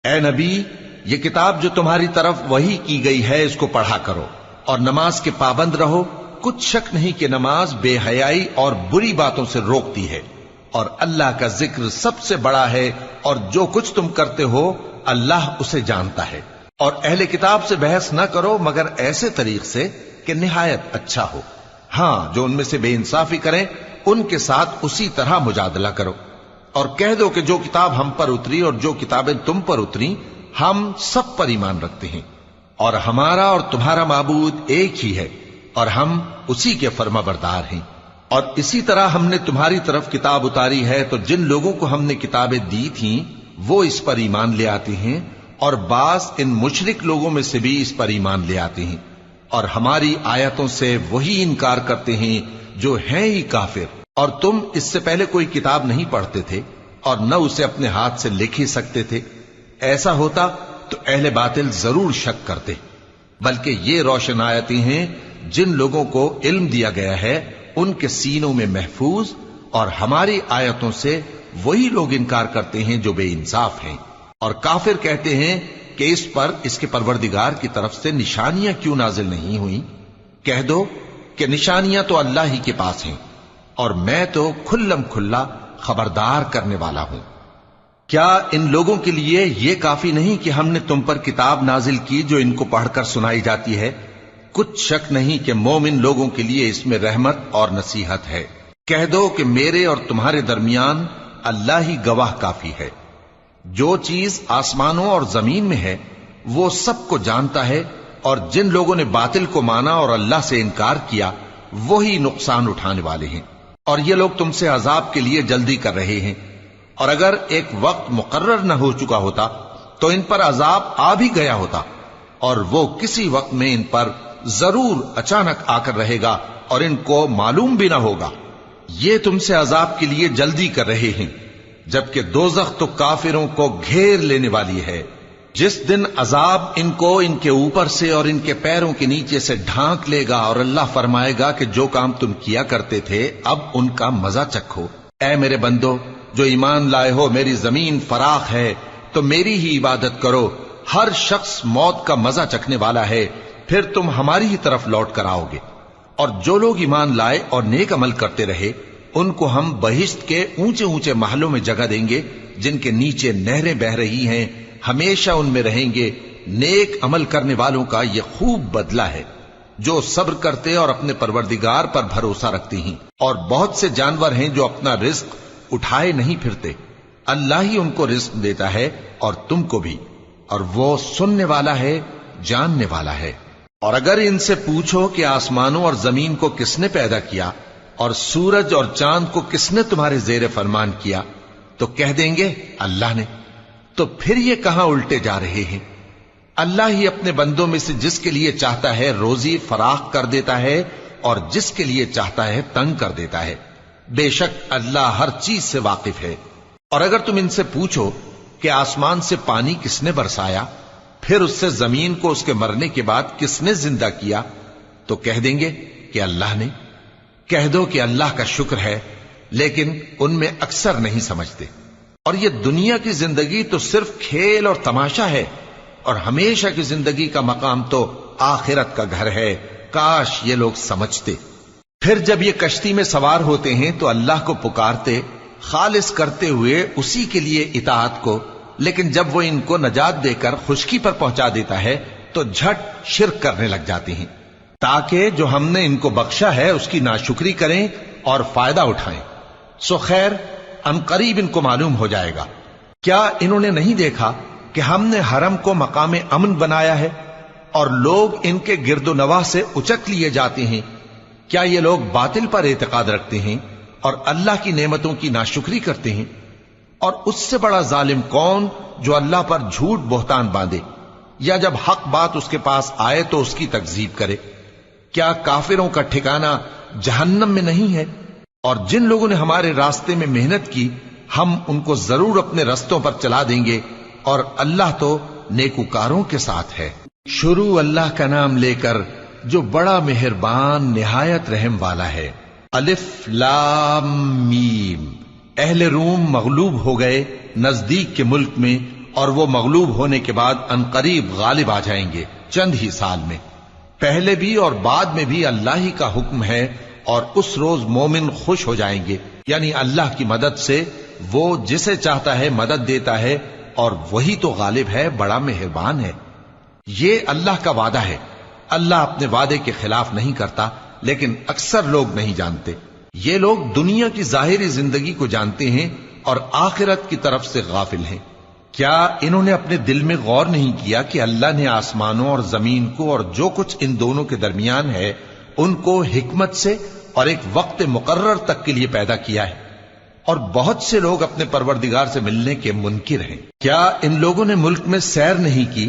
اے نبی، یہ کتاب جو تمہاری طرف وحی کی گئی ہے اس کو پڑھا کرو اور نماز کے پابند رہو۔ کچھ شک نہیں کہ نماز بے حیائی اور بری باتوں سے روکتی ہے، اور اللہ کا ذکر سب سے بڑا ہے، اور جو کچھ تم کرتے ہو اللہ اسے جانتا ہے۔ اور اہل کتاب سے بحث نہ کرو مگر ایسے طریق سے کہ نہایت اچھا ہو۔ ہاں، جو ان میں سے بے انصافی کریں ان کے ساتھ اسی طرح مجادلہ کرو، اور کہہ دو کہ جو کتاب ہم پر اتری اور جو کتابیں تم پر اتری ہم سب پر ایمان رکھتے ہیں، اور ہمارا اور تمہارا معبود ایک ہی ہے، اور ہم اسی کے فرما بردار ہیں۔ اور اسی طرح ہم نے تمہاری طرف کتاب اتاری ہے تو جن لوگوں کو ہم نے کتابیں دی تھیں وہ اس پر ایمان لے آتے ہیں، اور بعض ان مشرک لوگوں میں سے بھی اس پر ایمان لے آتے ہیں، اور ہماری آیتوں سے وہی انکار کرتے ہیں جو ہیں ہی کافر۔ اور تم اس سے پہلے کوئی کتاب نہیں پڑھتے تھے اور نہ اسے اپنے ہاتھ سے لکھ ہی سکتے تھے۔ ایسا ہوتا تو اہل باطل ضرور شک کرتے، بلکہ یہ روشن آیتیں ہیں جن لوگوں کو علم دیا گیا ہے ان کے سینوں میں محفوظ، اور ہماری آیتوں سے وہی لوگ انکار کرتے ہیں جو بے انصاف ہیں۔ اور کافر کہتے ہیں کہ اس پر اس کے پروردگار کی طرف سے نشانیاں کیوں نازل نہیں ہوئیں؟ کہہ دو کہ نشانیاں تو اللہ ہی کے پاس ہیں، اور میں تو کھلم کھلا خبردار کرنے والا ہوں۔ کیا ان لوگوں کے لیے یہ کافی نہیں کہ ہم نے تم پر کتاب نازل کی جو ان کو پڑھ کر سنائی جاتی ہے؟ کچھ شک نہیں کہ مومن لوگوں کے لیے اس میں رحمت اور نصیحت ہے۔ کہہ دو کہ میرے اور تمہارے درمیان اللہ ہی گواہ کافی ہے۔ جو چیز آسمانوں اور زمین میں ہے وہ سب کو جانتا ہے، اور جن لوگوں نے باطل کو مانا اور اللہ سے انکار کیا وہی نقصان اٹھانے والے ہیں۔ اور یہ لوگ تم سے عذاب کے لیے جلدی کر رہے ہیں، اور اگر ایک وقت مقرر نہ ہو چکا ہوتا تو ان پر عذاب آ بھی گیا ہوتا، اور وہ کسی وقت میں ان پر ضرور اچانک آ کر رہے گا اور ان کو معلوم بھی نہ ہوگا۔ یہ تم سے عذاب کے لیے جلدی کر رہے ہیں، جبکہ دوزخ تو کافروں کو گھیر لینے والی ہے۔ جس دن عذاب ان کو ان کے اوپر سے اور ان کے پیروں کے نیچے سے ڈھانک لے گا، اور اللہ فرمائے گا کہ جو کام تم کیا کرتے تھے اب ان کا مزہ چکھو۔ اے میرے بندو جو ایمان لائے ہو، میری زمین فراخ ہے تو میری ہی عبادت کرو۔ ہر شخص موت کا مزہ چکھنے والا ہے، پھر تم ہماری ہی طرف لوٹ کر آؤ گے۔ اور جو لوگ ایمان لائے اور نیک عمل کرتے رہے ان کو ہم بہشت کے اونچے اونچے محلوں میں جگہ دیں گے جن کے نیچے نہریں بہ رہی ہیں، ہمیشہ ان میں رہیں گے۔ نیک عمل کرنے والوں کا یہ خوب بدلہ ہے جو صبر کرتے اور اپنے پروردگار پر بھروسہ رکھتے ہیں۔ اور بہت سے جانور ہیں جو اپنا رزق اٹھائے نہیں پھرتے، اللہ ہی ان کو رزق دیتا ہے اور تم کو بھی، اور وہ سننے والا ہے، جاننے والا ہے۔ اور اگر ان سے پوچھو کہ آسمانوں اور زمین کو کس نے پیدا کیا اور سورج اور چاند کو کس نے تمہارے زیر فرمان کیا تو کہہ دیں گے اللہ نے۔ تو پھر یہ کہاں الٹے جا رہے ہیں؟ اللہ ہی اپنے بندوں میں سے جس کے لیے چاہتا ہے روزی فراخ کر دیتا ہے اور جس کے لیے چاہتا ہے تنگ کر دیتا ہے۔ بے شک اللہ ہر چیز سے واقف ہے۔ اور اگر تم ان سے پوچھو کہ آسمان سے پانی کس نے برسایا، پھر اس سے زمین کو اس کے مرنے کے بعد کس نے زندہ کیا تو کہہ دیں گے کہ اللہ نے۔ کہہ دو کہ اللہ کا شکر ہے، لیکن ان میں اکثر نہیں سمجھتے۔ اور یہ دنیا کی زندگی تو صرف کھیل اور تماشا ہے، اور ہمیشہ کی زندگی کا مقام تو آخرت کا گھر ہے۔ کاش یہ لوگ سمجھتے۔ پھر جب یہ کشتی میں سوار ہوتے ہیں تو اللہ کو پکارتے خالص کرتے ہوئے اسی کے لیے اطاعت کو، لیکن جب وہ ان کو نجات دے کر خشکی پر پہنچا دیتا ہے تو جھٹ شرک کرنے لگ جاتے ہیں، تاکہ جو ہم نے ان کو بخشا ہے اس کی ناشکری کریں اور فائدہ اٹھائیں۔ سو خیر ان قریب ان کو معلوم ہو جائے گا۔ کیا انہوں نے نہیں دیکھا کہ ہم نے حرم کو مقام امن بنایا ہے اور لوگ ان کے گرد و نواح سے اچک لیے جاتے ہیں؟ کیا یہ لوگ باطل پر اعتقاد رکھتے ہیں اور اللہ کی نعمتوں کی ناشکری کرتے ہیں؟ اور اس سے بڑا ظالم کون جو اللہ پر جھوٹ بہتان باندھے، یا جب حق بات اس کے پاس آئے تو اس کی تکذیب کرے؟ کیا کافروں کا ٹھکانہ جہنم میں نہیں ہے؟ اور جن لوگوں نے ہمارے راستے میں محنت کی ہم ان کو ضرور اپنے رستوں پر چلا دیں گے، اور اللہ تو نیکوکاروں کے ساتھ ہے۔ شروع اللہ کا نام لے کر جو بڑا مہربان نہایت رحم والا ہے۔ الف لام میم۔ اہل روم مغلوب ہو گئے نزدیک کے ملک میں اور وہ مغلوب ہونے کے بعد عنقریب غالب آ جائیں گے چند ہی سال میں۔ پہلے بھی اور بعد میں بھی اللہ ہی کا حکم ہے، اور اس روز مومن خوش ہو جائیں گے، یعنی اللہ کی مدد سے وہ جسے چاہتا ہے مدد دیتا ہے، اور وہی تو غالب ہے، بڑا مہربان ہے۔ یہ اللہ کا وعدہ ہے، اللہ اپنے وعدے کے خلاف نہیں کرتا، لیکن اکثر لوگ نہیں جانتے۔ یہ لوگ دنیا کی ظاہری زندگی کو جانتے ہیں اور آخرت کی طرف سے غافل ہیں۔ کیا انہوں نے اپنے دل میں غور نہیں کیا کہ اللہ نے آسمانوں اور زمین کو اور جو کچھ ان دونوں کے درمیان ہے ان کو حکمت سے اور ایک وقت مقرر تک کے لیے پیدا کیا ہے، اور بہت سے لوگ اپنے پروردگار سے ملنے کے منکر ہیں۔ کیا ان لوگوں نے ملک میں سیر نہیں کی؟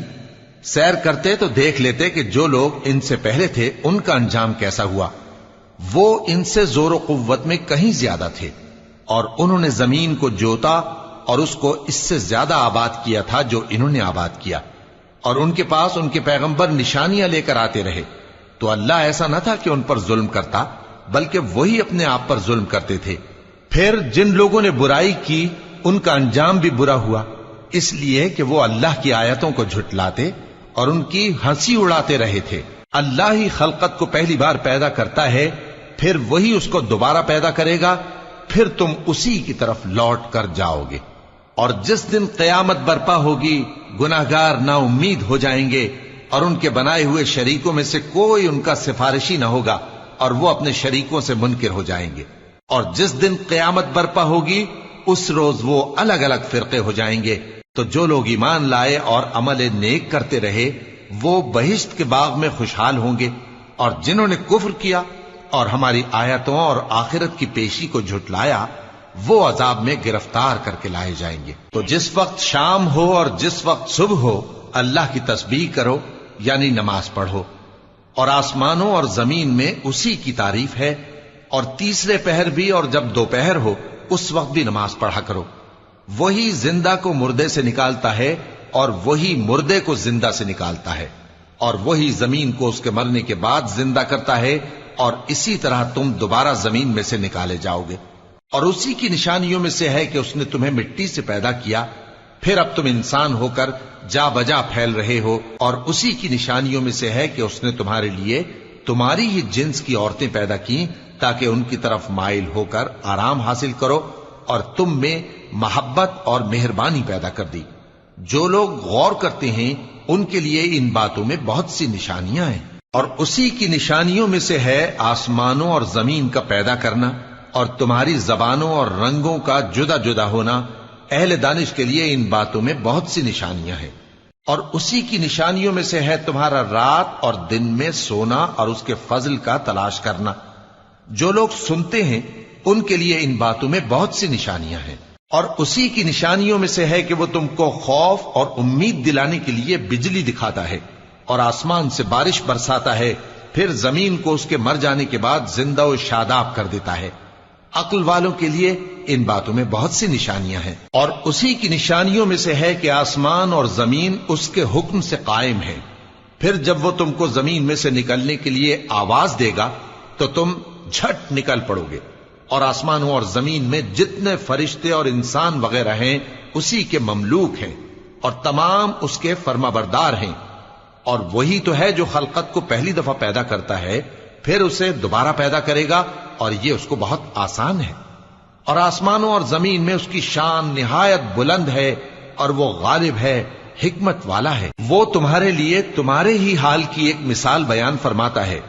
سیر کرتے تو دیکھ لیتے کہ جو لوگ ان سے پہلے تھے ان کا انجام کیسا ہوا۔ وہ ان سے زور و قوت میں کہیں زیادہ تھے، اور انہوں نے زمین کو جوتا اور اس کو اس سے زیادہ آباد کیا تھا جو انہوں نے آباد کیا، اور ان کے پاس ان کے پیغمبر نشانیاں لے کر آتے رہے، تو اللہ ایسا نہ تھا کہ ان پر ظلم کرتا، بلکہ وہی اپنے آپ پر ظلم کرتے تھے۔ پھر جن لوگوں نے برائی کی ان کا انجام بھی برا ہوا، اس لیے کہ وہ اللہ کی آیتوں کو جھٹلاتے اور ان کی ہنسی اڑاتے رہے تھے۔ اللہ ہی خلقت کو پہلی بار پیدا کرتا ہے، پھر وہی اس کو دوبارہ پیدا کرے گا، پھر تم اسی کی طرف لوٹ کر جاؤ گے۔ اور جس دن قیامت برپا ہوگی گناہگار نا امید ہو جائیں گے، اور ان کے بنائے ہوئے شریکوں میں سے کوئی ان کا سفارشی نہ ہوگا، اور وہ اپنے شریکوں سے منکر ہو جائیں گے۔ اور جس دن قیامت برپا ہوگی اس روز وہ الگ الگ فرقے ہو جائیں گے، تو جو لوگ ایمان لائے اور عمل نیک کرتے رہے وہ بہشت کے باغ میں خوشحال ہوں گے، اور جنہوں نے کفر کیا اور ہماری آیتوں اور آخرت کی پیشی کو جھٹلایا وہ عذاب میں گرفتار کر کے لائے جائیں گے۔ تو جس وقت شام ہو اور جس وقت صبح ہو اللہ کی تسبیح کرو، یعنی نماز پڑھو، اور آسمانوں اور زمین میں اسی کی تعریف ہے، اور تیسرے پہر بھی اور جب دوپہر ہو اس وقت بھی نماز پڑھا کرو۔ وہی زندہ کو مردے سے نکالتا ہے اور وہی مردے کو زندہ سے نکالتا ہے، اور وہی زمین کو اس کے مرنے کے بعد زندہ کرتا ہے، اور اسی طرح تم دوبارہ زمین میں سے نکالے جاؤ گے۔ اور اسی کی نشانیوں میں سے ہے کہ اس نے تمہیں مٹی سے پیدا کیا، پھر اب تم انسان ہو کر جا بجا پھیل رہے ہو، اور اسی کی نشانیوں میں سے ہے کہ اس نے تمہارے لیے تمہاری ہی جنس کی عورتیں پیدا کی تاکہ ان کی طرف مائل ہو کر آرام حاصل کرو، اور تم میں محبت اور مہربانی پیدا کر دی۔ جو لوگ غور کرتے ہیں ان کے لیے ان باتوں میں بہت سی نشانیاں ہیں۔ اور اسی کی نشانیوں میں سے ہے آسمانوں اور زمین کا پیدا کرنا، اور تمہاری زبانوں اور رنگوں کا جدا جدا ہونا۔ اہل دانش کے لیے ان باتوں میں بہت سی نشانیاں ہیں۔ اور اسی کی نشانیوں میں سے ہے تمہارا رات اور دن میں سونا اور اس کے فضل کا تلاش کرنا۔ جو لوگ سنتے ہیں ان کے لیے ان باتوں میں بہت سی نشانیاں ہیں۔ اور اسی کی نشانیوں میں سے ہے کہ وہ تم کو خوف اور امید دلانے کے لیے بجلی دکھاتا ہے، اور آسمان سے بارش برساتا ہے، پھر زمین کو اس کے مر جانے کے بعد زندہ و شاداب کر دیتا ہے۔ عقل والوں کے لیے ان باتوں میں بہت سی نشانیاں ہیں۔ اور اسی کی نشانیوں میں سے ہے کہ آسمان اور زمین اس کے حکم سے قائم ہے، پھر جب وہ تم کو زمین میں سے نکلنے کے لیے آواز دے گا تو تم جھٹ نکل پڑو گے۔ اور آسمانوں اور زمین میں جتنے فرشتے اور انسان وغیرہ ہیں اسی کے مملوک ہیں، اور تمام اس کے فرما بردار ہیں۔ اور وہی تو ہے جو خلقت کو پہلی دفعہ پیدا کرتا ہے، پھر اسے دوبارہ پیدا کرے گا، اور یہ اس کو بہت آسان ہے۔ اور آسمانوں اور زمین میں اس کی شان نہایت بلند ہے، اور وہ غالب ہے، حکمت والا ہے۔ وہ تمہارے لیے تمہارے ہی حال کی ایک مثال بیان فرماتا ہے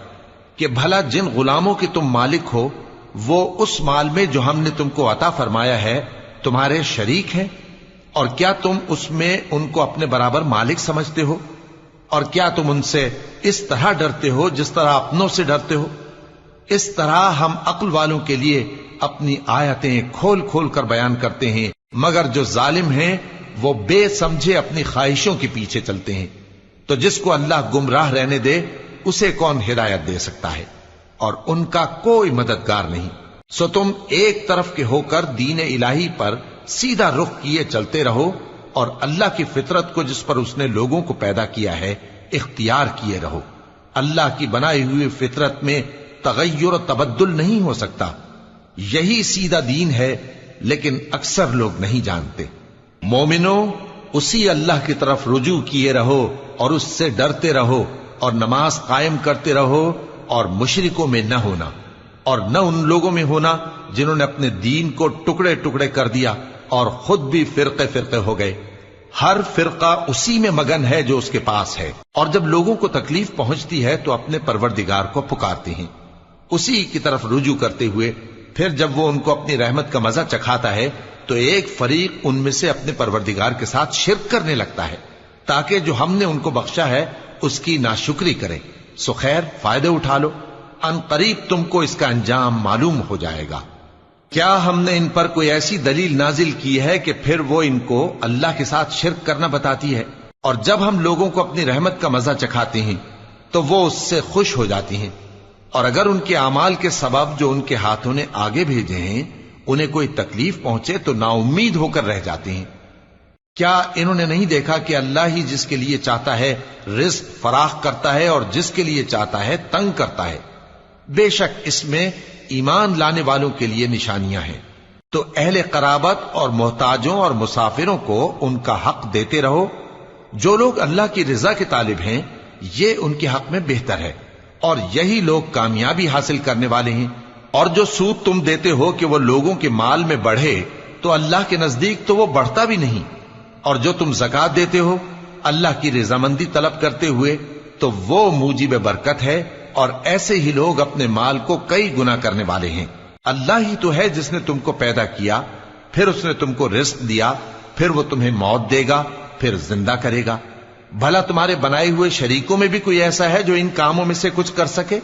کہ بھلا جن غلاموں کے تم مالک ہو وہ اس مال میں جو ہم نے تم کو عطا فرمایا ہے تمہارے شریک ہیں، اور کیا تم اس میں ان کو اپنے برابر مالک سمجھتے ہو؟ اور کیا تم ان سے اس طرح ڈرتے ہو جس طرح اپنوں سے ڈرتے ہو؟ اس طرح ہم عقل والوں کے لیے اپنی آیتیں کھول کھول کر بیان کرتے ہیں، مگر جو ظالم ہیں وہ بے سمجھے اپنی خواہشوں کے پیچھے چلتے ہیں۔ تو جس کو اللہ گمراہ رہنے دے اسے کون ہدایت دے سکتا ہے، اور ان کا کوئی مددگار نہیں۔ سو تم ایک طرف کے ہو کر دین الہی پر سیدھا رخ کیے چلتے رہو، اور اللہ کی فطرت کو جس پر اس نے لوگوں کو پیدا کیا ہے اختیار کیے رہو۔ اللہ کی بنائی ہوئی فطرت میں تغیر و تبدل نہیں ہو سکتا۔ یہی سیدھا دین ہے، لیکن اکثر لوگ نہیں جانتے۔ مومنو، اسی اللہ کی طرف رجوع کیے رہو اور اس سے ڈرتے رہو اور نماز قائم کرتے رہو اور مشرکوں میں نہ ہونا اور نہ ان لوگوں میں ہونا جنہوں نے اپنے دین کو ٹکڑے ٹکڑے کر دیا اور خود بھی فرقے فرقے ہو گئے. ہر فرقہ اسی میں مگن ہے جو اس کے پاس ہے، اور جب لوگوں کو تکلیف پہنچتی ہے تو اپنے پروردگار کو پکارتے ہیں اسی کی طرف رجوع کرتے ہوئے. پھر جب وہ ان کو اپنی رحمت کا مزہ چکھاتا ہے تو ایک فریق ان میں سے اپنے پروردگار کے ساتھ شرک کرنے لگتا ہے تاکہ جو ہم نے ان کو بخشا ہے اس کی ناشکری کریں. سو خیر، فائدے اٹھا لو، ان قریب تم کو اس کا انجام معلوم ہو جائے گا. کیا ہم نے ان پر کوئی ایسی دلیل نازل کی ہے کہ پھر وہ ان کو اللہ کے ساتھ شرک کرنا بتاتی ہے؟ اور جب ہم لوگوں کو اپنی رحمت کا مزہ چکھاتے ہیں تو وہ اس سے خوش ہو جاتی ہیں، اور اگر ان کے اعمال کے سبب جو ان کے ہاتھوں نے آگے بھیجے ہیں انہیں کوئی تکلیف پہنچے تو نا امید ہو کر رہ جاتے ہیں. کیا انہوں نے نہیں دیکھا کہ اللہ ہی جس کے لیے چاہتا ہے رزق فراخ کرتا ہے اور جس کے لیے چاہتا ہے تنگ کرتا ہے؟ بے شک اس میں ایمان لانے والوں کے لیے نشانیاں ہیں. تو اہل قرابت اور محتاجوں اور مسافروں کو ان کا حق دیتے رہو. جو لوگ اللہ کی رضا کے طالب ہیں یہ ان کے حق میں بہتر ہے، اور یہی لوگ کامیابی حاصل کرنے والے ہیں. اور جو سود تم دیتے ہو کہ وہ لوگوں کے مال میں بڑھے تو اللہ کے نزدیک تو وہ بڑھتا بھی نہیں. اور جو تم زکات دیتے ہو اللہ کی رضامندی طلب کرتے ہوئے تو وہ موجب برکت ہے، اور ایسے ہی لوگ اپنے مال کو کئی گنا کرنے والے ہیں. اللہ ہی تو ہے جس نے تم کو پیدا کیا، پھر اس نے تم کو رزق دیا، پھر وہ تمہیں موت دے گا، پھر زندہ کرے گا. بھلا تمہارے بنائے ہوئے شریکوں میں بھی کوئی ایسا ہے جو ان کاموں میں سے کچھ کر سکے؟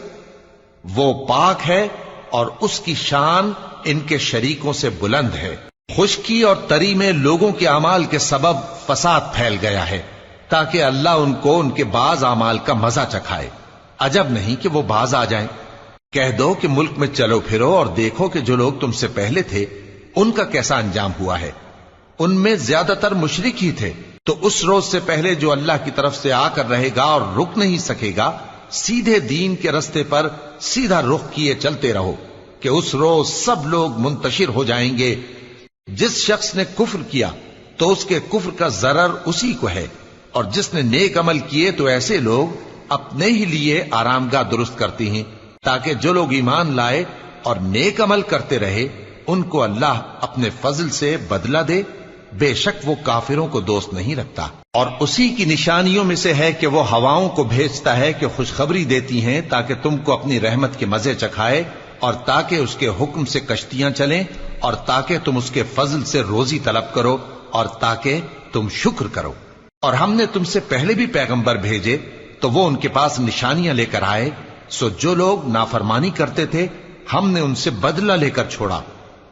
وہ پاک ہے اور اس کی شان ان کے شریکوں سے بلند ہے. خشکی اور تری میں لوگوں کے اعمال کے سبب فساد پھیل گیا ہے تاکہ اللہ ان کو ان کے بعض اعمال کا مزہ چکھائے. عجب نہیں کہ وہ باز آ جائیں. کہہ دو کہ ملک میں چلو پھرو اور دیکھو کہ جو لوگ تم سے پہلے تھے ان کا کیسا انجام ہوا ہے. ان میں زیادہ تر مشرک ہی تھے. تو اس روز سے پہلے جو اللہ کی طرف سے آ کر رہے گا اور رک نہیں سکے گا، سیدھے دین کے رستے پر سیدھا رخ کیے چلتے رہو کہ اس روز سب لوگ منتشر ہو جائیں گے. جس شخص نے کفر کیا تو اس کے کفر کا ضرر اسی کو ہے، اور جس نے نیک عمل کیے تو ایسے لوگ اپنے ہی لیے آرام گاہ درست کرتی ہیں تاکہ جو لوگ ایمان لائے اور نیک عمل کرتے رہے ان کو اللہ اپنے فضل سے بدلہ دے. بے شک وہ کافروں کو دوست نہیں رکھتا. اور اسی کی نشانیوں میں سے ہے کہ وہ ہواؤں کو بھیجتا ہے کہ خوشخبری دیتی ہیں تاکہ تم کو اپنی رحمت کے مزے چکھائے، اور تاکہ اس کے حکم سے کشتیاں چلیں، اور تاکہ تم اس کے فضل سے روزی طلب کرو، اور تاکہ تم شکر کرو. اور ہم نے تم سے پہلے بھی پیغمبر بھیجے تو وہ ان کے پاس نشانیاں لے کر آئے. سو جو لوگ نافرمانی کرتے تھے ہم نے ان سے بدلہ لے کر چھوڑا،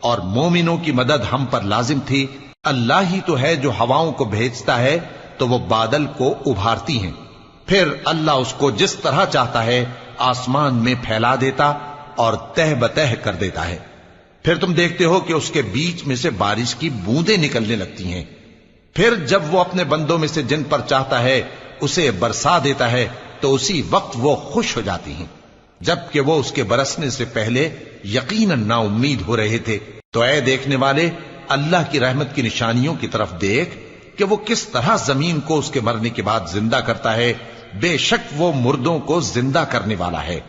اور مومنوں کی مدد ہم پر لازم تھی. اللہ ہی تو ہے جو ہواؤں کو بھیجتا ہے تو وہ بادل کو ابھارتی ہیں، پھر اللہ اس کو جس طرح چاہتا ہے آسمان میں پھیلا دیتا اور تہ بتہ کر دیتا ہے. پھر تم دیکھتے ہو کہ اس کے بیچ میں سے بارش کی بوندیں نکلنے لگتی ہیں. پھر جب وہ اپنے بندوں میں سے جن پر چاہتا ہے اسے برسا دیتا ہے تو اسی وقت وہ خوش ہو جاتی ہیں، جبکہ وہ اس کے برسنے سے پہلے یقیناً نا امید ہو رہے تھے. تو اے دیکھنے والے، اللہ کی رحمت کی نشانیوں کی طرف دیکھ کہ وہ کس طرح زمین کو اس کے مرنے کے بعد زندہ کرتا ہے. بے شک وہ مردوں کو زندہ کرنے والا ہے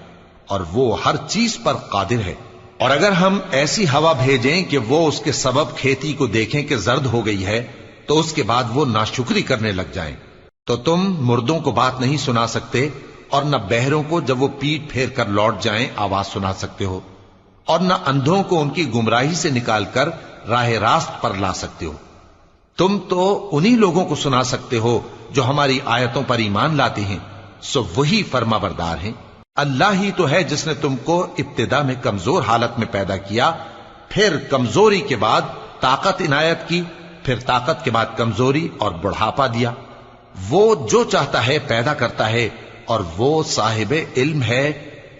اور وہ ہر چیز پر قادر ہے. اور اگر ہم ایسی ہوا بھیجیں کہ وہ اس کے سبب کھیتی کو دیکھیں کہ زرد ہو گئی ہے تو اس کے بعد وہ ناشکری کرنے لگ جائیں، تو تم مردوں کو بات نہیں سنا سکتے، اور نہ بہروں کو جب وہ پیٹ پھیر کر لوٹ جائیں آواز سنا سکتے ہو، اور نہ اندھوں کو ان کی گمراہی سے نکال کر راہ راست پر لا سکتے ہو. تم تو انہی لوگوں کو سنا سکتے ہو جو ہماری آیتوں پر ایمان لاتے ہیں. سو وہی فرما بردار ہیں. اللہ ہی تو ہے جس نے تم کو ابتدا میں کمزور حالت میں پیدا کیا، پھر کمزوری کے بعد طاقت عنایت کی، پھر طاقت کے بعد کمزوری اور بڑھاپا دیا. وہ جو چاہتا ہے پیدا کرتا ہے، اور وہ صاحب علم ہے،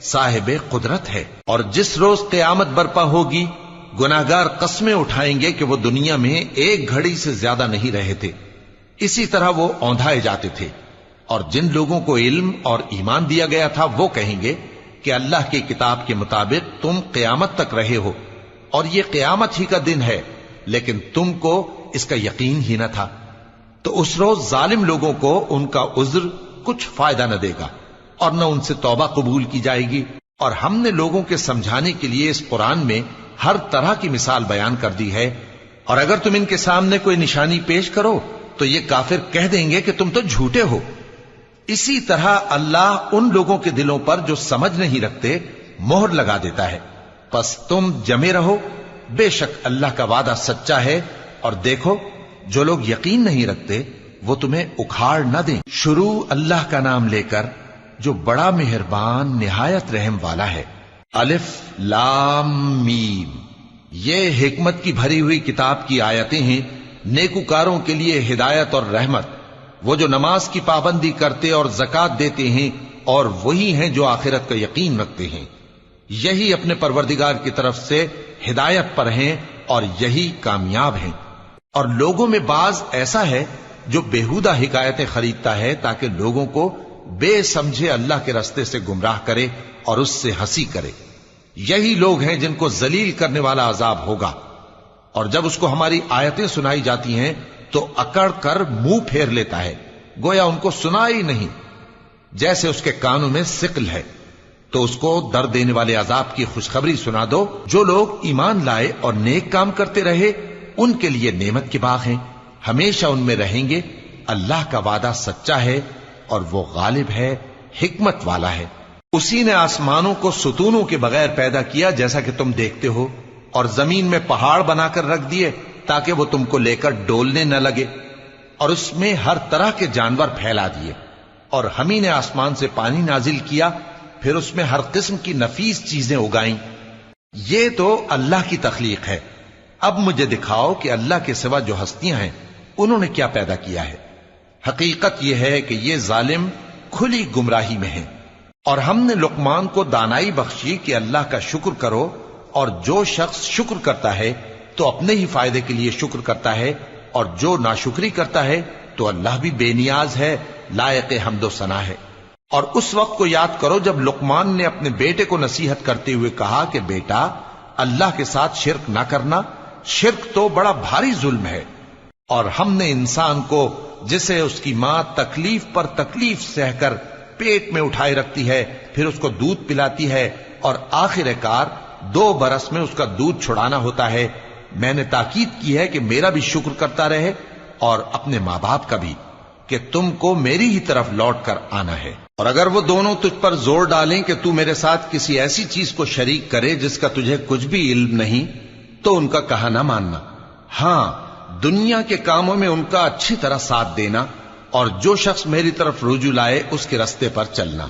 صاحب قدرت ہے. اور جس روز قیامت برپا ہوگی گناہگار قسمیں اٹھائیں گے کہ وہ دنیا میں ایک گھڑی سے زیادہ نہیں رہے تھے، اسی طرح وہ اوندھائے جاتے تھے. اور جن لوگوں کو علم اور ایمان دیا گیا تھا وہ کہیں گے کہ اللہ کی کتاب کے مطابق تم قیامت تک رہے ہو، اور یہ قیامت ہی کا دن ہے، لیکن تم کو اس کا یقین ہی نہ تھا. تو اس روز ظالم لوگوں کو ان کا عذر کچھ فائدہ نہ دے گا اور نہ ان سے توبہ قبول کی جائے گی۔ اور ہم نے لوگوں کے سمجھانے کے لیے اس قرآن میں ہر طرح کی مثال بیان کر دی ہے، اور اگر تم ان کے سامنے کوئی نشانی پیش کرو تو یہ کافر کہہ دیں گے کہ تم تو جھوٹے ہو۔ اسی طرح اللہ ان لوگوں کے دلوں پر جو سمجھ نہیں رکھتے مہر لگا دیتا ہے۔ پس تم جمے رہو، بے شک اللہ کا وعدہ سچا ہے، اور دیکھو جو لوگ یقین نہیں رکھتے وہ تمہیں اکھاڑ نہ دیں۔ شروع اللہ کا نام لے کر جو بڑا مہربان نہایت رحم والا ہے۔ الف لام میم، یہ حکمت کی بھری ہوئی کتاب کی آیتیں ہیں، نیکوکاروں کے لیے ہدایت اور رحمت، وہ جو نماز کی پابندی کرتے اور زکات دیتے ہیں، اور وہی ہیں جو آخرت کا یقین رکھتے ہیں، یہی اپنے پروردگار کی طرف سے ہدایت پر ہیں اور یہی کامیاب ہیں۔ اور لوگوں میں بعض ایسا ہے جو بےہودہ حکایتیں خریدتا ہے تاکہ لوگوں کو بے سمجھے اللہ کے راستے سے گمراہ کرے اور اس سے ہنسی کرے، یہی لوگ ہیں جن کو ذلیل کرنے والا عذاب ہوگا۔ اور جب اس کو ہماری آیتیں سنائی جاتی ہیں تو اکڑ کر منہ پھیر لیتا ہے، گویا ان کو سنا ہی نہیں، جیسے اس کے کانوں میں ثقل ہے۔ تو اس کو درد دینے والے عذاب کی خوشخبری سنا دو۔ جو لوگ ایمان لائے اور نیک کام کرتے رہے ان کے لیے نعمت کے باغ ہیں، ہمیشہ ان میں رہیں گے۔ اللہ کا وعدہ سچا ہے اور وہ غالب ہے، حکمت والا ہے۔ اسی نے آسمانوں کو ستونوں کے بغیر پیدا کیا جیسا کہ تم دیکھتے ہو، اور زمین میں پہاڑ بنا کر رکھ دیے تاکہ وہ تم کو لے کر ڈولنے نہ لگے، اور اس میں ہر طرح کے جانور پھیلا دیے۔ اور ہم ہی نے آسمان سے پانی نازل کیا، پھر اس میں ہر قسم کی نفیس چیزیں اگائیں۔ یہ تو اللہ کی تخلیق ہے۔ اب مجھے دکھاؤ کہ اللہ کے سوا جو ہستیاں ہیں انہوں نے کیا پیدا کیا ہے۔ حقیقت یہ ہے کہ یہ ظالم کھلی گمراہی میں ہیں۔ اور ہم نے لقمان کو دانائی بخشی کہ اللہ کا شکر کرو، اور جو شخص شکر کرتا ہے تو اپنے ہی فائدے کے لیے شکر کرتا ہے، اور جو ناشکری کرتا ہے تو اللہ بھی بے نیاز ہے، لائق حمد و ثنا ہے۔ اور اس وقت کو یاد کرو جب لقمان نے اپنے بیٹے کو نصیحت کرتے ہوئے کہا کہ بیٹا، اللہ کے ساتھ شرک نہ کرنا، شرک تو بڑا بھاری ظلم ہے۔ اور ہم نے انسان کو جسے اس کی ماں تکلیف پر تکلیف سہ کر پیٹ میں اٹھائے رکھتی ہے، پھر اس کو دودھ پلاتی ہے، اور آخر کار 2 برس میں اس کا دودھ چھڑانا ہوتا ہے، میں نے تاکید کی ہے کہ میرا بھی شکر کرتا رہے اور اپنے ماں باپ کا بھی، کہ تم کو میری ہی طرف لوٹ کر آنا ہے۔ اور اگر وہ دونوں تجھ پر زور ڈالیں کہ تو میرے ساتھ کسی ایسی چیز کو شریک کرے جس کا تجھے کچھ بھی علم نہیں، تو ان کا کہا نہ ماننا۔ ہاں، دنیا کے کاموں میں ان کا اچھی طرح ساتھ دینا، اور جو شخص میری طرف رجوع لائے اس کے راستے پر چلنا۔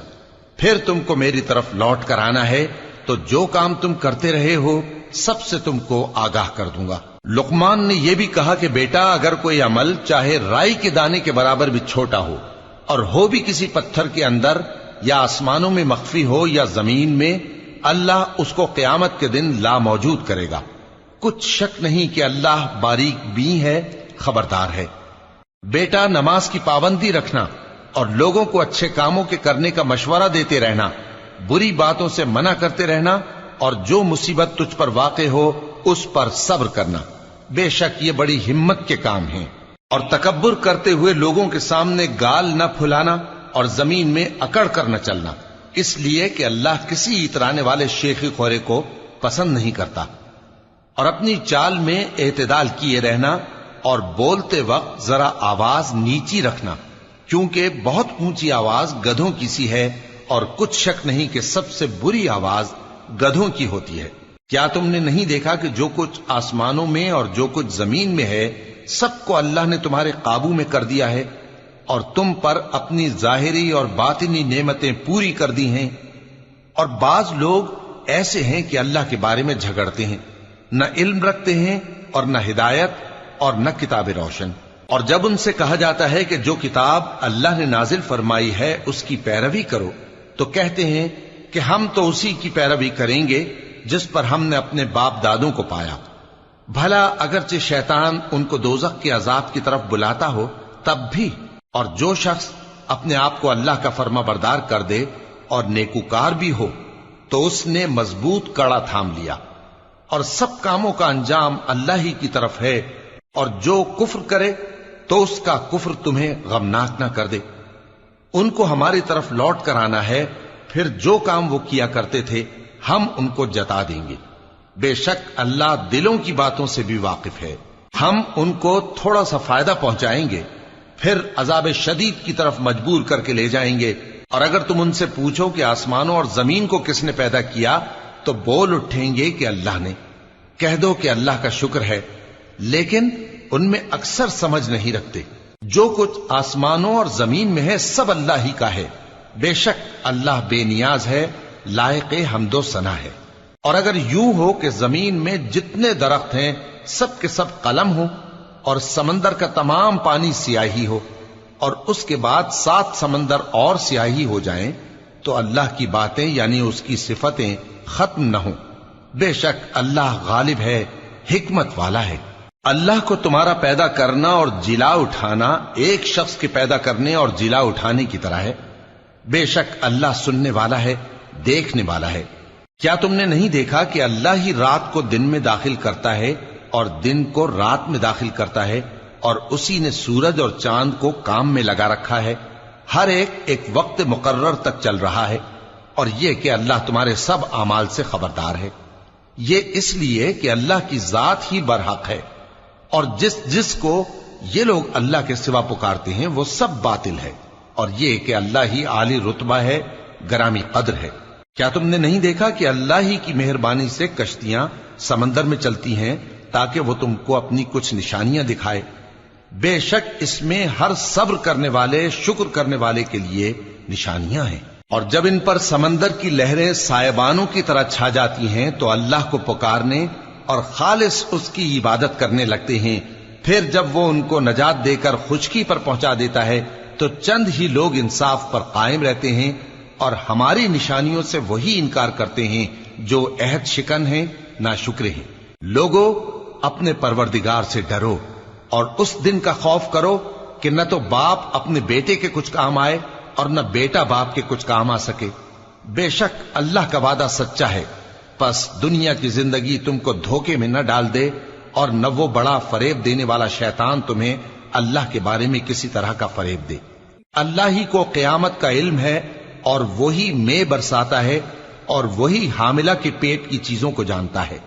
پھر تم کو میری طرف لوٹ کر آنا ہے، تو جو کام تم کرتے رہے ہو سب سے تم کو آگاہ کر دوں گا۔ لقمان نے یہ بھی کہا کہ بیٹا، اگر کوئی عمل چاہے رائی کے دانے کے برابر بھی چھوٹا ہو، اور ہو بھی کسی پتھر کے اندر یا آسمانوں میں مخفی ہو یا زمین میں، اللہ اس کو قیامت کے دن لا موجود کرے گا۔ کچھ شک نہیں کہ اللہ باریک بین ہے، خبردار ہے۔ بیٹا، نماز کی پابندی رکھنا اور لوگوں کو اچھے کاموں کے کرنے کا مشورہ دیتے رہنا، بری باتوں سے منع کرتے رہنا، اور جو مصیبت تجھ پر واقع ہو اس پر صبر کرنا، بے شک یہ بڑی ہمت کے کام ہیں۔ اور تکبر کرتے ہوئے لوگوں کے سامنے گال نہ پھلانا اور زمین میں اکڑ کر نہ چلنا، اس لیے کہ اللہ کسی اترانے والے شیخی خورے کو پسند نہیں کرتا۔ اور اپنی چال میں اعتدال کیے رہنا، اور بولتے وقت ذرا آواز نیچی رکھنا، کیونکہ بہت اونچی آواز گدھوں کی سی ہے، اور کچھ شک نہیں کہ سب سے بری آواز گدھوں کی ہوتی ہے۔ کیا تم نے نہیں دیکھا کہ جو کچھ آسمانوں میں اور جو کچھ زمین میں ہے سب کو اللہ نے تمہارے قابو میں کر دیا ہے، اور تم پر اپنی ظاہری اور باطنی نعمتیں پوری کر دی ہیں۔ اور بعض لوگ ایسے ہیں کہ اللہ کے بارے میں جھگڑتے ہیں، نہ علم رکھتے ہیں اور نہ ہدایت اور نہ کتاب روشن۔ اور جب ان سے کہا جاتا ہے کہ جو کتاب اللہ نے نازل فرمائی ہے اس کی پیروی کرو، تو کہتے ہیں کہ ہم تو اسی کی پیروی کریں گے جس پر ہم نے اپنے باپ دادوں کو پایا۔ بھلا اگرچہ شیطان ان کو دوزخ کے عذاب کی طرف بلاتا ہو تب بھی۔ اور جو شخص اپنے آپ کو اللہ کا فرما بردار کر دے اور نیکوکار بھی ہو تو اس نے مضبوط کڑا تھام لیا، اور سب کاموں کا انجام اللہ ہی کی طرف ہے۔ اور جو کفر کرے تو اس کا کفر تمہیں غمناک نہ کر دے۔ ان کو ہماری طرف لوٹ کر آنا ہے، پھر جو کام وہ کیا کرتے تھے ہم ان کو جتا دیں گے۔ بے شک اللہ دلوں کی باتوں سے بھی واقف ہے۔ ہم ان کو تھوڑا سا فائدہ پہنچائیں گے، پھر عذاب شدید کی طرف مجبور کر کے لے جائیں گے۔ اور اگر تم ان سے پوچھو کہ آسمانوں اور زمین کو کس نے پیدا کیا تو بول اٹھیں گے کہ اللہ نے۔ کہہ دو کہ اللہ کا شکر ہے، لیکن ان میں اکثر سمجھ نہیں رکھتے۔ جو کچھ آسمانوں اور زمین میں ہے سب اللہ ہی کا ہے۔ بے شک اللہ بے نیاز ہے، لائق حمد و ثنا ہے۔ اور اگر یوں ہو کہ زمین میں جتنے درخت ہیں سب کے سب قلم ہو، اور سمندر کا تمام پانی سیاہی ہو، اور اس کے بعد 7 سمندر اور سیاہی ہو جائیں، تو اللہ کی باتیں یعنی اس کی صفتیں ختم نہ ہوں۔ بے شک اللہ غالب ہے، حکمت والا ہے۔ اللہ کو تمہارا پیدا کرنا اور جلا اٹھانا ایک شخص کے پیدا کرنے اور جلا اٹھانے کی طرح ہے۔ بے شک اللہ سننے والا ہے، دیکھنے والا ہے۔ کیا تم نے نہیں دیکھا کہ اللہ ہی رات کو دن میں داخل کرتا ہے اور دن کو رات میں داخل کرتا ہے، اور اسی نے سورج اور چاند کو کام میں لگا رکھا ہے، ہر ایک وقت مقرر تک چل رہا ہے، اور یہ کہ اللہ تمہارے سب اعمال سے خبردار ہے۔ یہ اس لیے کہ اللہ کی ذات ہی برحق ہے، اور جس کو یہ لوگ اللہ کے سوا پکارتے ہیں وہ سب باطل ہے، اور یہ کہ اللہ ہی عالی رتبہ ہے، گرامی قدر ہے۔ کیا تم نے نہیں دیکھا کہ اللہ ہی کی مہربانی سے کشتیاں سمندر میں چلتی ہیں تاکہ وہ تم کو اپنی کچھ نشانیاں دکھائے؟ بے شک اس میں ہر صبر کرنے والے، شکر کرنے والے کے لیے نشانیاں ہیں۔ اور جب ان پر سمندر کی لہریں سائبانوں کی طرح چھا جاتی ہیں تو اللہ کو پکارنے اور خالص اس کی عبادت کرنے لگتے ہیں، پھر جب وہ ان کو نجات دے کر خشکی پر پہنچا دیتا ہے تو چند ہی لوگ انصاف پر قائم رہتے ہیں، اور ہماری نشانیوں سے وہی انکار کرتے ہیں جو عہد شکن ہیں، ناشکرے ہیں۔ لوگو اپنے پروردگار سے ڈرو اور اس دن کا خوف کرو کہ نہ تو باپ اپنے بیٹے کے کچھ کام آئے اور نہ بیٹا باپ کے کچھ کام آ سکے۔ بے شک اللہ کا وعدہ سچا ہے، پس دنیا کی زندگی تم کو دھوکے میں نہ ڈال دے، اور نہ وہ بڑا فریب دینے والا شیطان تمہیں اللہ کے بارے میں کسی طرح کا فریب دے۔ اللہ ہی کو قیامت کا علم ہے، اور وہی میں برساتا ہے، اور وہی حاملہ کے پیٹ کی چیزوں کو جانتا ہے،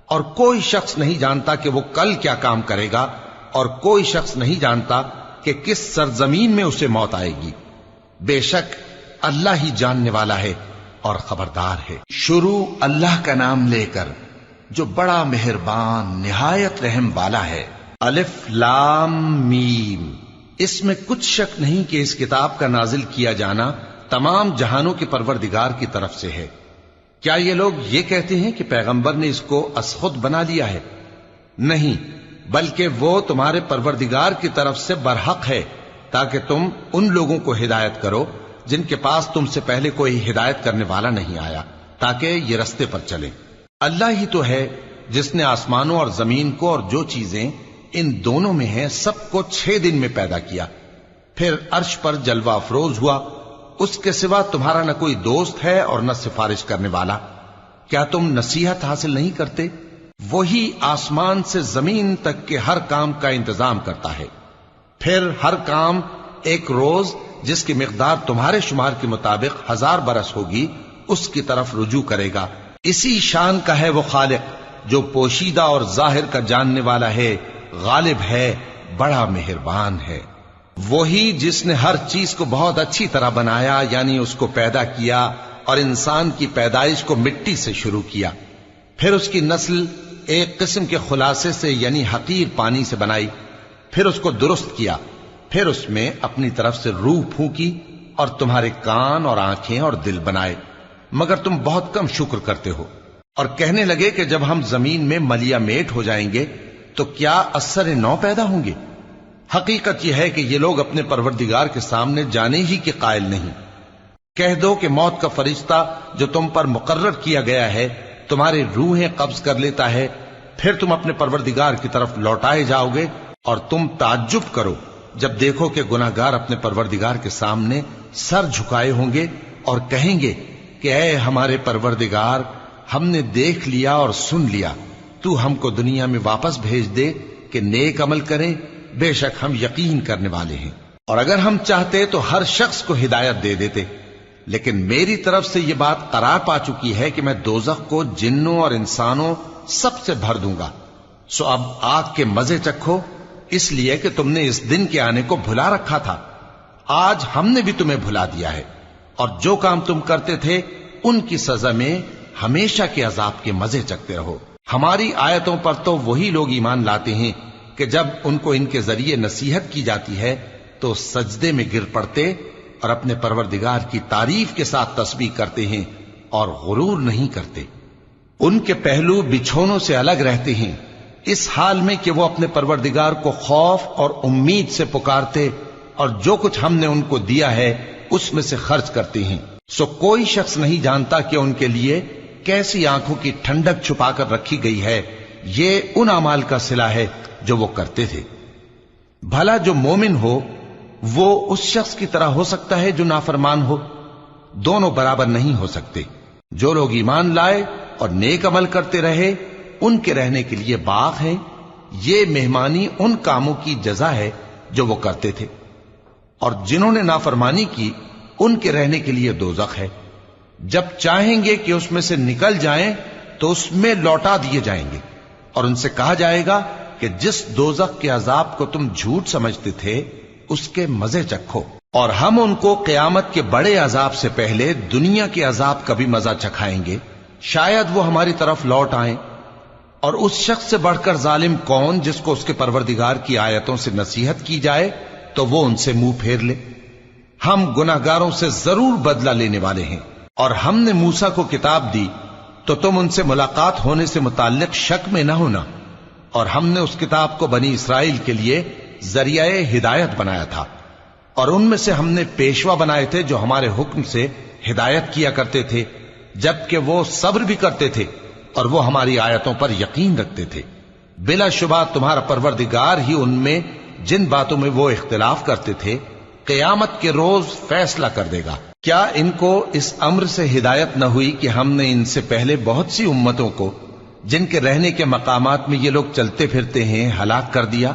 اور کوئی شخص نہیں جانتا کہ وہ کل کیا کام کرے گا، اور کوئی شخص نہیں جانتا کہ کس سرزمین میں اسے موت آئے گی۔ بے شک اللہ ہی جاننے والا ہے اور خبردار ہے۔ شروع اللہ کا نام لے کر جو بڑا مہربان نہایت رحم والا ہے۔ الف لام میم۔ اس میں کچھ شک نہیں کہ اس کتاب کا نازل کیا جانا تمام جہانوں کے پروردگار کی طرف سے ہے۔ کیا یہ لوگ یہ کہتے ہیں کہ پیغمبر نے اس کو از خود بنا لیا ہے؟ نہیں، بلکہ وہ تمہارے پروردگار کی طرف سے برحق ہے، تاکہ تم ان لوگوں کو ہدایت کرو جن کے پاس تم سے پہلے کوئی ہدایت کرنے والا نہیں آیا، تاکہ یہ رستے پر چلیں۔ اللہ ہی تو ہے جس نے آسمانوں اور زمین کو اور جو چیزیں ان دونوں میں ہیں سب کو 6 دن میں پیدا کیا، پھر عرش پر جلوہ افروز ہوا۔ اس کے سوا تمہارا نہ کوئی دوست ہے اور نہ سفارش کرنے والا۔ کیا تم نصیحت حاصل نہیں کرتے؟ وہی آسمان سے زمین تک کے ہر کام کا انتظام کرتا ہے، پھر ہر کام ایک روز جس کی مقدار تمہارے شمار کے مطابق 1000 برس ہوگی اس کی طرف رجوع کرے گا۔ اسی شان کا ہے وہ خالق جو پوشیدہ اور ظاہر کا جاننے والا ہے، غالب ہے، بڑا مہربان ہے۔ وہی جس نے ہر چیز کو بہت اچھی طرح بنایا، یعنی اس کو پیدا کیا، اور انسان کی پیدائش کو مٹی سے شروع کیا، پھر اس کی نسل ایک قسم کے خلاصے سے یعنی حقیر پانی سے بنائی، پھر اس کو درست کیا، پھر اس میں اپنی طرف سے روح پھونکی، اور تمہارے کان اور آنکھیں اور دل بنائے، مگر تم بہت کم شکر کرتے ہو۔ اور کہنے لگے کہ جب ہم زمین میں ملیا میٹ ہو جائیں گے تو کیا اثر نو پیدا ہوں گے؟ حقیقت یہ ہے کہ یہ لوگ اپنے پروردگار کے سامنے جانے ہی کے قائل نہیں۔ کہہ دو کہ موت کا فرشتہ جو تم پر مقرر کیا گیا ہے تمہاری روحیں قبض کر لیتا ہے، پھر تم اپنے پروردگار کی طرف لوٹائے جاؤ گے، اور تم تعجب کرو جب دیکھو کہ گناہگار اپنے پروردگار کے سامنے سر جھکائے ہوں گے اور کہیں گے کہ اے ہمارے پروردگار، ہم نے دیکھ لیا اور سن لیا، تو ہم کو دنیا میں واپس بھیج دے کہ نیک عمل کریں بے شک ہم یقین کرنے والے ہیں۔ اور اگر ہم چاہتے تو ہر شخص کو ہدایت دے دیتے، لیکن میری طرف سے یہ بات قرار پا چکی ہے کہ میں دوزخ کو جنوں اور انسانوں سب سے بھر دوں گا، سو اب آگ کے مزے چکھو، اس لیے کہ تم نے اس دن کے آنے کو بھلا رکھا تھا۔ آج ہم نے بھی تمہیں بھلا دیا ہے، اور جو کام تم کرتے تھے ان کی سزا میں ہمیشہ کے عذاب کے مزے چکتے رہو۔ ہماری آیتوں پر تو وہی لوگ ایمان لاتے ہیں کہ جب ان کو ان کے ذریعے نصیحت کی جاتی ہے تو سجدے میں گر پڑتے اور اپنے پروردگار کی تعریف کے ساتھ تسبیح کرتے ہیں اور غرور نہیں کرتے۔ ان کے پہلو بچھونوں سے الگ رہتے ہیں، اس حال میں کہ وہ اپنے پروردگار کو خوف اور امید سے پکارتے اور جو کچھ ہم نے ان کو دیا ہے اس میں سے خرچ کرتے ہیں۔ سو کوئی شخص نہیں جانتا کہ ان کے لیے کیسی آنکھوں کی ٹھنڈک چھپا کر رکھی گئی ہے، یہ ان اعمال کا صلہ ہے جو وہ کرتے تھے۔ بھلا جو مومن ہو وہ اس شخص کی طرح ہو سکتا ہے جو نافرمان ہو؟ دونوں برابر نہیں ہو سکتے۔ جو لوگ ایمان لائے اور نیک عمل کرتے رہے ان کے رہنے کے لیے باغ ہیں، یہ مہمانی ان کاموں کی جزا ہے جو وہ کرتے تھے، اور جنہوں نے نافرمانی کی ان کے رہنے کے لیے دوزخ ہے، جب چاہیں گے کہ اس میں سے نکل جائیں تو اس میں لوٹا دیے جائیں گے، اور ان سے کہا جائے گا کہ جس دوزخ کے عذاب کو تم جھوٹ سمجھتے تھے اس کے مزے چکھو، اور ہم ان کو قیامت کے بڑے عذاب سے پہلے دنیا کے عذاب کا بھی مزہ چکھائیں گے، شاید وہ ہماری طرف لوٹ آئیں۔ اور اس شخص سے بڑھ کر ظالم کون جس کو اس کے پروردگار کی آیتوں سے نصیحت کی جائے تو وہ ان سے منہ پھیر لے۔ ہم گناہگاروں سے ضرور بدلہ لینے والے ہیں۔ اور ہم نے موسیٰ کو کتاب دی تو تم ان سے ملاقات ہونے سے متعلق شک میں نہ ہونا، اور ہم نے اس کتاب کو بنی اسرائیل کے لیے ذریعہ ہدایت بنایا تھا، اور ان میں سے ہم نے پیشوا بنائے تھے جو ہمارے حکم سے ہدایت کیا کرتے تھے، جبکہ وہ صبر بھی کرتے تھے اور وہ ہماری آیتوں پر یقین رکھتے تھے۔ بلا شبہ تمہارا پروردگار ہی ان میں جن باتوں میں وہ اختلاف کرتے تھے قیامت کے روز فیصلہ کر دے گا۔ کیا ان کو اس امر سے ہدایت نہ ہوئی کہ ہم نے ان سے پہلے بہت سی امتوں کو جن کے رہنے کے مقامات میں یہ لوگ چلتے پھرتے ہیں ہلاک کر دیا؟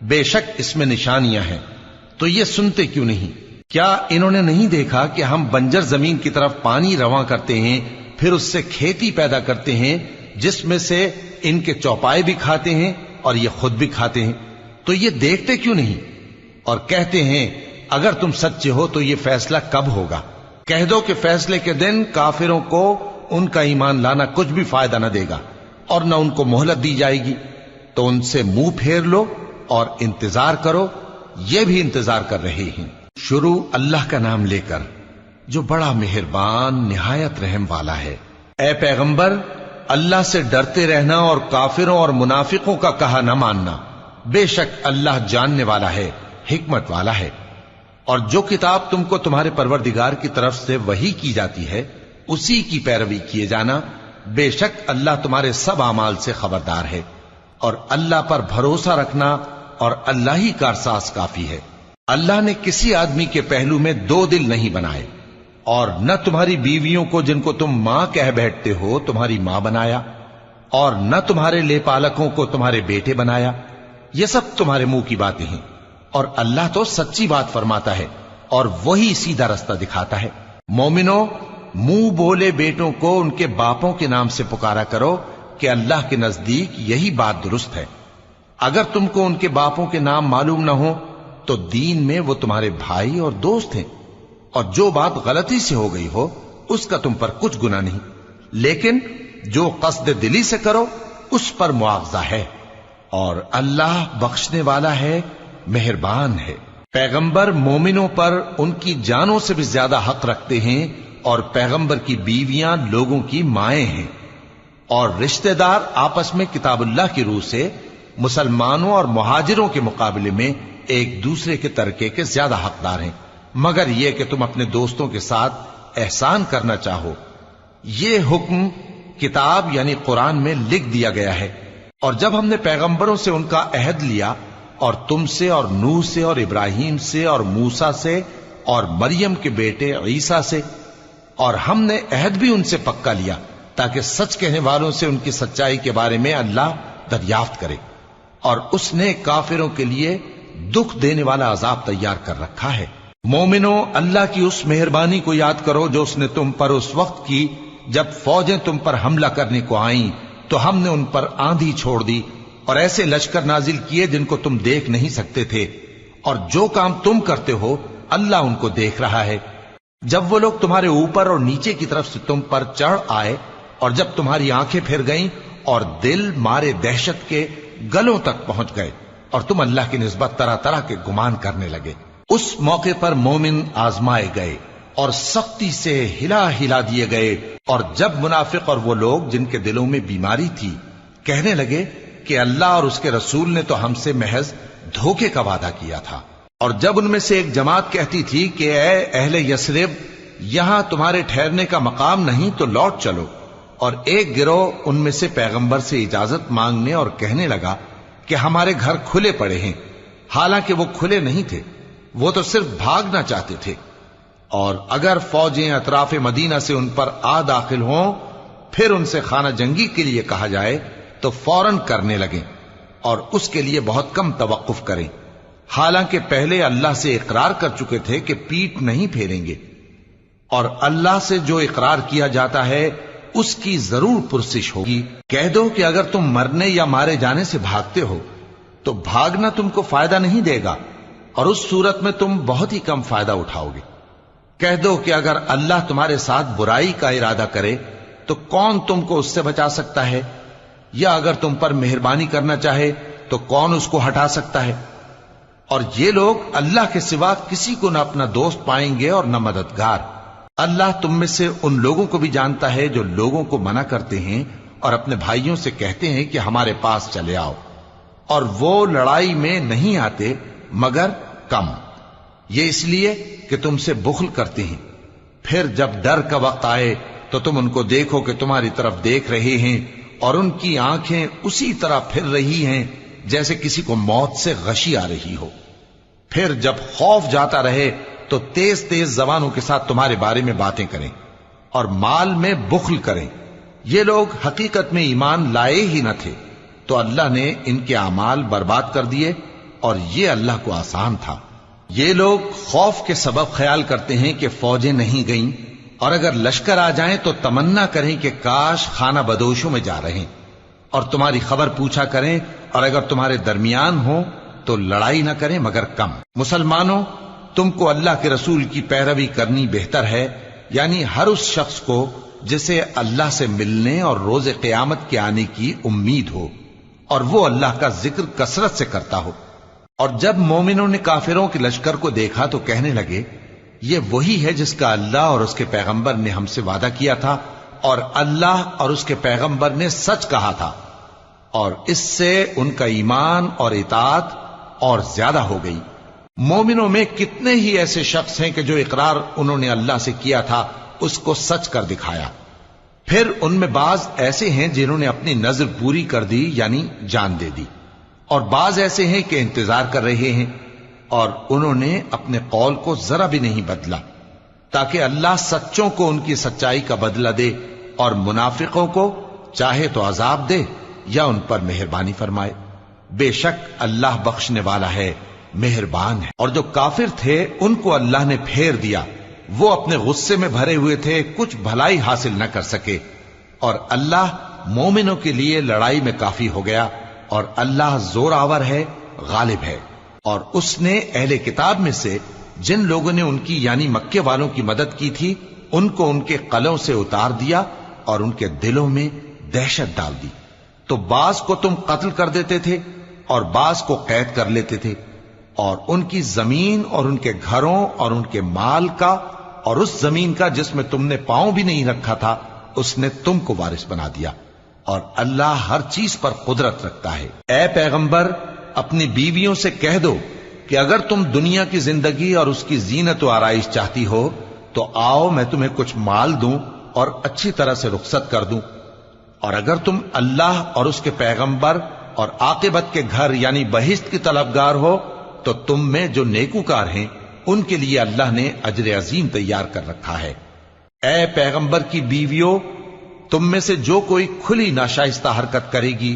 بے شک اس میں نشانیاں ہیں، تو یہ سنتے کیوں نہیں؟ کیا انہوں نے نہیں دیکھا کہ ہم بنجر زمین کی طرف پانی رواں کرتے ہیں، پھر اس سے کھیتی پیدا کرتے ہیں جس میں سے ان کے چوپائے بھی کھاتے ہیں اور یہ خود بھی کھاتے ہیں، تو یہ دیکھتے کیوں نہیں؟ اور کہتے ہیں اگر تم سچے ہو تو یہ فیصلہ کب ہوگا؟ کہہ دو کہ فیصلے کے دن کافروں کو ان کا ایمان لانا کچھ بھی فائدہ نہ دے گا اور نہ ان کو مہلت دی جائے گی، تو ان سے منہ پھیر لو اور انتظار کرو، یہ بھی انتظار کر رہے ہیں۔ شروع اللہ کا نام لے کر جو بڑا مہربان نہایت رحم والا ہے۔ اے پیغمبر، اللہ سے ڈرتے رہنا اور کافروں اور منافقوں کا کہا نہ ماننا، بے شک اللہ جاننے والا ہے، حکمت والا ہے۔ اور جو کتاب تم کو تمہارے پروردگار کی طرف سے وحی کی جاتی ہے اسی کی پیروی کیے جانا، بے شک اللہ تمہارے سب اعمال سے خبردار ہے۔ اور اللہ پر بھروسہ رکھنا اور اللہ ہی کارساز کافی ہے۔ اللہ نے کسی آدمی کے پہلو میں دو دل نہیں بنائے، اور نہ تمہاری بیویوں کو جن کو تم ماں کہہ بیٹھتے ہو تمہاری ماں بنایا، اور نہ تمہارے لے پالکوں کو تمہارے بیٹے بنایا، یہ سب تمہارے منہ کی باتیں ہیں، اور اللہ تو سچی بات فرماتا ہے اور وہی سیدھا رستہ دکھاتا ہے۔ مومنو، منہ بولے بیٹوں کو ان کے باپوں کے نام سے پکارا کرو کہ اللہ کے نزدیک یہی بات درست ہے۔ اگر تم کو ان کے باپوں کے نام معلوم نہ ہو تو دین میں وہ تمہارے بھائی اور دوست ہیں، اور جو بات غلطی سے ہو گئی ہو اس کا تم پر کچھ گناہ نہیں، لیکن جو قصد دلی سے کرو اس پر معاوضہ ہے، اور اللہ بخشنے والا ہے، مہربان ہے۔ پیغمبر مومنوں پر ان کی جانوں سے بھی زیادہ حق رکھتے ہیں، اور پیغمبر کی بیویاں لوگوں کی مائیں ہیں، اور رشتہ دار آپس میں کتاب اللہ کی روح سے مسلمانوں اور مہاجروں کے مقابلے میں ایک دوسرے کے ترکے کے زیادہ حقدار ہیں، مگر یہ کہ تم اپنے دوستوں کے ساتھ احسان کرنا چاہو۔ یہ حکم کتاب یعنی قرآن میں لکھ دیا گیا ہے۔ اور جب ہم نے پیغمبروں سے ان کا عہد لیا، اور تم سے اور نوح سے اور ابراہیم سے اور موسیٰ سے اور مریم کے بیٹے عیسیٰ سے، اور ہم نے عہد بھی ان سے پکا لیا تاکہ سچ کہنے والوں سے ان کی سچائی کے بارے میں اللہ دریافت کرے، اور اس نے کافروں کے لیے دکھ دینے والا عذاب تیار کر رکھا ہے۔ مومنو، اللہ کی اس مہربانی کو یاد کرو جو اس نے تم پر اس وقت کی جب فوجیں تم پر حملہ کرنے کو آئیں تو ہم نے ان پر آندھی چھوڑ دی اور ایسے لشکر نازل کیے جن کو تم دیکھ نہیں سکتے تھے، اور جو کام تم کرتے ہو اللہ ان کو دیکھ رہا ہے۔ جب وہ لوگ تمہارے اوپر اور نیچے کی طرف سے تم پر چڑھ آئے اور جب تمہاری آنکھیں پھر گئیں اور دل مارے دہشت کے گلوں تک پہنچ گئے اور تم اللہ کی نسبت طرح طرح کے گمان کرنے لگے، اس موقع پر مومن آزمائے گئے اور سختی سے ہلا ہلا دیے گئے۔ اور جب منافق اور وہ لوگ جن کے دلوں میں بیماری تھی کہنے لگے کہ اللہ اور اس کے رسول نے تو ہم سے محض دھوکے کا وعدہ کیا تھا، اور جب ان میں سے ایک جماعت کہتی تھی کہ اے اہل یثرب، یہاں تمہارے ٹھہرنے کا مقام نہیں تو لوٹ چلو، اور ایک گروہ ان میں سے پیغمبر سے اجازت مانگنے اور کہنے لگا کہ ہمارے گھر کھلے پڑے ہیں، حالانکہ وہ کھلے نہیں تھے، وہ تو صرف بھاگنا چاہتے تھے، اور اگر فوجیں اطراف مدینہ سے ان پر آ داخل ہوں پھر ان سے خانہ جنگی کے لیے کہا جائے تو فوراً کرنے لگیں اور اس کے لیے بہت کم توقف کریں، حالانکہ پہلے اللہ سے اقرار کر چکے تھے کہ پیٹ نہیں پھیریں گے، اور اللہ سے جو اقرار کیا جاتا ہے اس کی ضرور پرسش ہوگی۔ کہہ دو کہ اگر تم مرنے یا مارے جانے سے بھاگتے ہو تو بھاگنا تم کو فائدہ نہیں دے گا، اور اس صورت میں تم بہت ہی کم فائدہ اٹھاؤ گے۔ کہہ دو کہ اگر اللہ تمہارے ساتھ برائی کا ارادہ کرے تو کون تم کو اس سے بچا سکتا ہے، یا اگر تم پر مہربانی کرنا چاہے تو کون اس کو ہٹا سکتا ہے؟ اور یہ لوگ اللہ کے سوا کسی کو نہ اپنا دوست پائیں گے اور نہ مددگار۔ اللہ تم میں سے ان لوگوں کو بھی جانتا ہے جو لوگوں کو منع کرتے ہیں اور اپنے بھائیوں سے کہتے ہیں کہ ہمارے پاس چلے آؤ، اور وہ لڑائی میں نہیں آتے مگر کم، یہ اس لیے کہ تم سے بخل کرتے ہیں۔ پھر جب ڈر کا وقت آئے تو تم ان کو دیکھو کہ تمہاری طرف دیکھ رہے ہیں اور ان کی آنکھیں اسی طرح پھر رہی ہیں جیسے کسی کو موت سے غشی آ رہی ہو۔ پھر جب خوف جاتا رہے تو تیز تیز زبانوں کے ساتھ تمہارے بارے میں باتیں کریں اور مال میں بخل کریں۔ یہ لوگ حقیقت میں ایمان لائے ہی نہ تھے، تو اللہ نے ان کے اعمال برباد کر دیے، اور یہ اللہ کو آسان تھا۔ یہ لوگ خوف کے سبب خیال کرتے ہیں کہ فوجیں نہیں گئیں، اور اگر لشکر آ جائیں تو تمنا کریں کہ کاش خانہ بدوشوں میں جا رہے، اور تمہاری خبر پوچھا کریں، اور اگر تمہارے درمیان ہوں تو لڑائی نہ کریں مگر کم۔ مسلمانوں، تم کو اللہ کے رسول کی پیروی کرنی بہتر ہے، یعنی ہر اس شخص کو جسے اللہ سے ملنے اور روز قیامت کے آنے کی امید ہو، اور وہ اللہ کا ذکر کثرت سے کرتا ہو۔ اور جب مومنوں نے کافروں کے لشکر کو دیکھا تو کہنے لگے یہ وہی ہے جس کا اللہ اور اس کے پیغمبر نے ہم سے وعدہ کیا تھا، اور اللہ اور اس کے پیغمبر نے سچ کہا تھا، اور اس سے ان کا ایمان اور اطاعت اور زیادہ ہو گئی۔ مومنوں میں کتنے ہی ایسے شخص ہیں کہ جو اقرار انہوں نے اللہ سے کیا تھا اس کو سچ کر دکھایا، پھر ان میں بعض ایسے ہیں جنہوں نے اپنی نظر پوری کر دی یعنی جان دے دی، اور بعض ایسے ہیں کہ انتظار کر رہے ہیں، اور انہوں نے اپنے قول کو ذرا بھی نہیں بدلا، تاکہ اللہ سچوں کو ان کی سچائی کا بدلہ دے اور منافقوں کو چاہے تو عذاب دے یا ان پر مہربانی فرمائے۔ بے شک اللہ بخشنے والا ہے، مہربان ہے۔ اور جو کافر تھے ان کو اللہ نے پھیر دیا، وہ اپنے غصے میں بھرے ہوئے تھے، کچھ بھلائی حاصل نہ کر سکے، اور اللہ مومنوں کے لیے لڑائی میں کافی ہو گیا، اور اللہ زور آور ہے، غالب ہے۔ اور اس نے اہل کتاب میں سے جن لوگوں نے ان کی یعنی مکے والوں کی مدد کی تھی ان کو ان کے قلعوں سے اتار دیا اور ان کے دلوں میں دہشت ڈال دی، تو بعض کو تم قتل کر دیتے تھے اور بعض کو قید کر لیتے تھے، اور ان کی زمین اور ان کے گھروں اور ان کے مال کا اور اس زمین کا جس میں تم نے پاؤں بھی نہیں رکھا تھا اس نے تم کو وارث بنا دیا، اور اللہ ہر چیز پر قدرت رکھتا ہے۔ اے پیغمبر، اپنی بیویوں سے کہہ دو کہ اگر تم دنیا کی زندگی اور اس کی زینت و آرائش چاہتی ہو تو آؤ میں تمہیں کچھ مال دوں اور اچھی طرح سے رخصت کر دوں، اور اگر تم اللہ اور اس کے پیغمبر اور عاقبت کے گھر یعنی بہشت کی طلبگار ہو تو تم میں جو نیکوکار ہیں ان کے لیے اللہ نے اجر عظیم تیار کر رکھا ہے۔ اے پیغمبر کی بیویوں، تم میں سے جو کوئی کھلی ناشائستہ حرکت کرے گی